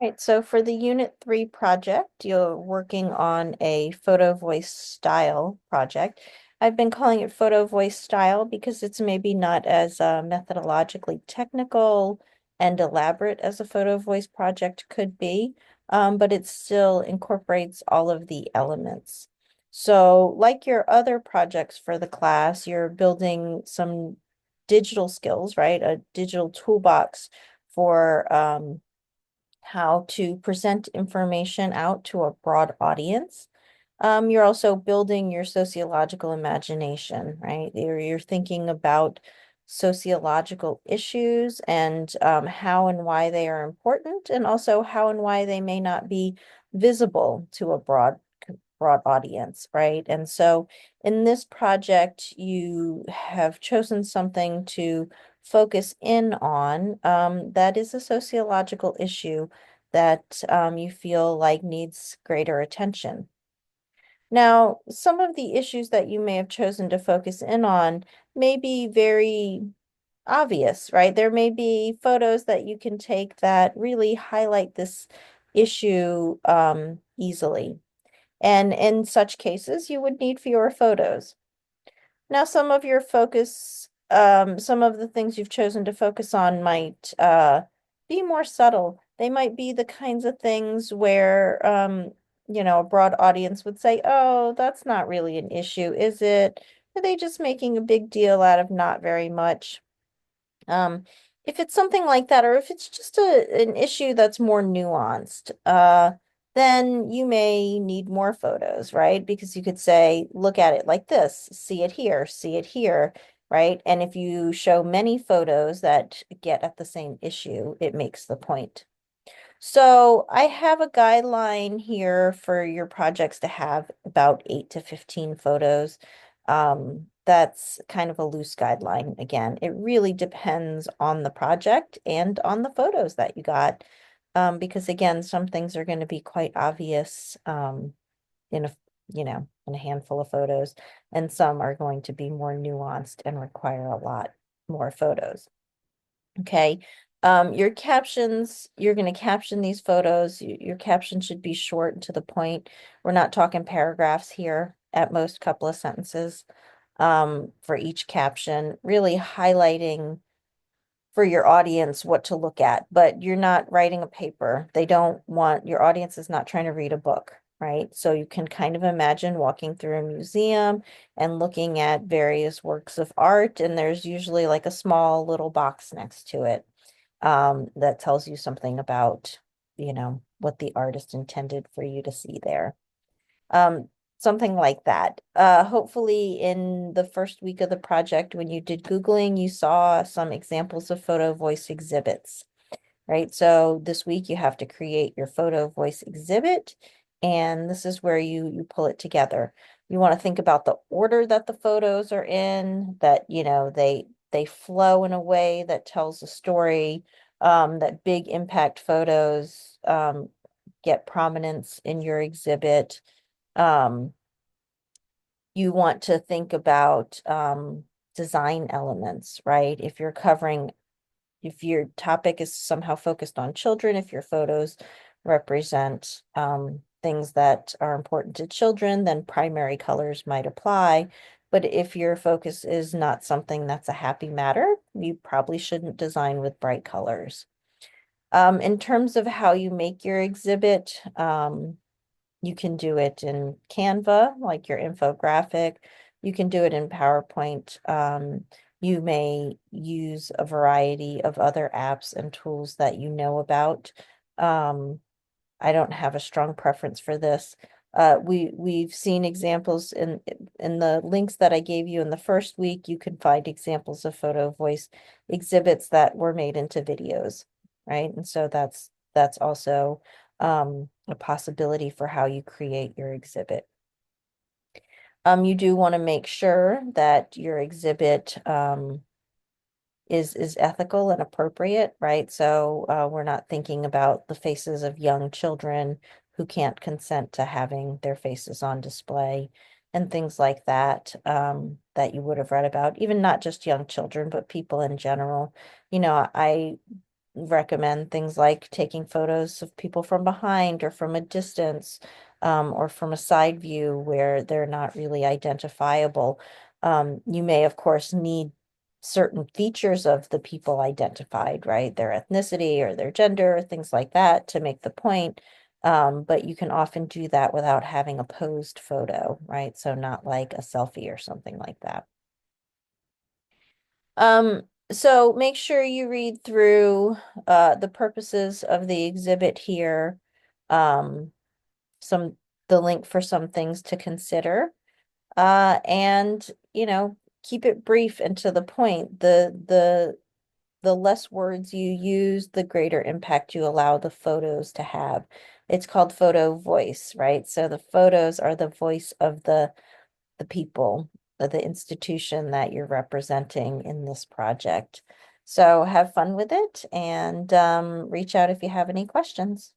Right, so for the Unit 3 project, you're working on a photo voice style project. I've been calling it photo voice style because it's maybe not as methodologically technical and elaborate as a photo voice project could be, but it still incorporates all of the elements. So, like your other projects for the class, you're building some digital skills, right? A digital toolbox for how to present information out to a broad audience. You're also building your sociological imagination, right? You're thinking about sociological issues and how and why they are important, and also how and why they may not be visible to a broad audience, right? And so in this project, you have chosen something to focus in on that is a sociological issue that you feel like needs greater attention. Now, some of the issues that you may have chosen to focus in on may be very obvious, right? There may be photos that you can take that really highlight this issue easily. And in such cases, you would need fewer photos. Now, some of the things you've chosen to focus on might be more subtle. They might be the kinds of things where, a broad audience would say, oh, that's not really an issue, is it? Are they just making a big deal out of not very much? Um, if it's something like that, or if it's just an issue that's more nuanced, then you may need more photos, right? Because you could say, look at it like this, see it here, right? And if you show many photos that get at the same issue, it makes the point. So I have a guideline here for your projects to have about 8 to 15 photos. That's kind of a loose guideline. Again, it really depends on the project and on the photos that you got. Because again, some things are going to be quite obvious in in a handful of photos, and some are going to be more nuanced and require a lot more photos. Okay. Your captions, you're going to caption these photos. Your caption should be short and to the point. We're not talking paragraphs here, at most couple of sentences for each caption, really highlighting for your audience what to look at, but you're not writing a paper. Your audience is not trying to read a book, right? So you can kind of imagine walking through a museum and looking at various works of art, and there's usually like a small little box next to it that tells you something about, what the artist intended for you to see there. Um, Something like that. Hopefully in the first week of the project, when you did Googling, you saw some examples of photo voice exhibits, right? So this week you have to create your photo voice exhibit, and this is where you pull it together. You want to think about the order that the photos are in, that, they flow in a way that tells a story, that big impact photos get prominence in your exhibit. Um, you want to think about design elements, right? If your topic is somehow focused on children, if your photos represent things that are important to children, then primary colors might apply. But if your focus is not something that's a happy matter, you probably shouldn't design with bright colors. In terms of how you make your exhibit, you can do it in Canva, like your infographic. You can do it in PowerPoint. You may use a variety of other apps and tools that you know about. Um, I don't have a strong preference for this. We've seen examples in the links that I gave you in the first week. You can find examples of photo voice exhibits that were made into videos, right? And so that's also a possibility for how you create your exhibit. You do want to make sure that your exhibit is ethical and appropriate, right? So we're not thinking about the faces of young children who can't consent to having their faces on display and things like that that you would have read about, even not just young children, but people in general. I recommend things like taking photos of people from behind or from a distance, or from a side view where they're not really identifiable. You may, of course, need certain features of the people identified, right? Their ethnicity or their gender, things like that to make the point. But you can often do that without having a posed photo, right? So not like a selfie or something like that. So make sure you read through the purposes of the exhibit here. Um, some the link for some things to consider. And keep it brief and to the point. The less words you use, the greater impact you allow the photos to have. It's called photo voice, right? So the photos are the voice of the people, of the institution that you're representing in this project. So have fun with it and reach out if you have any questions.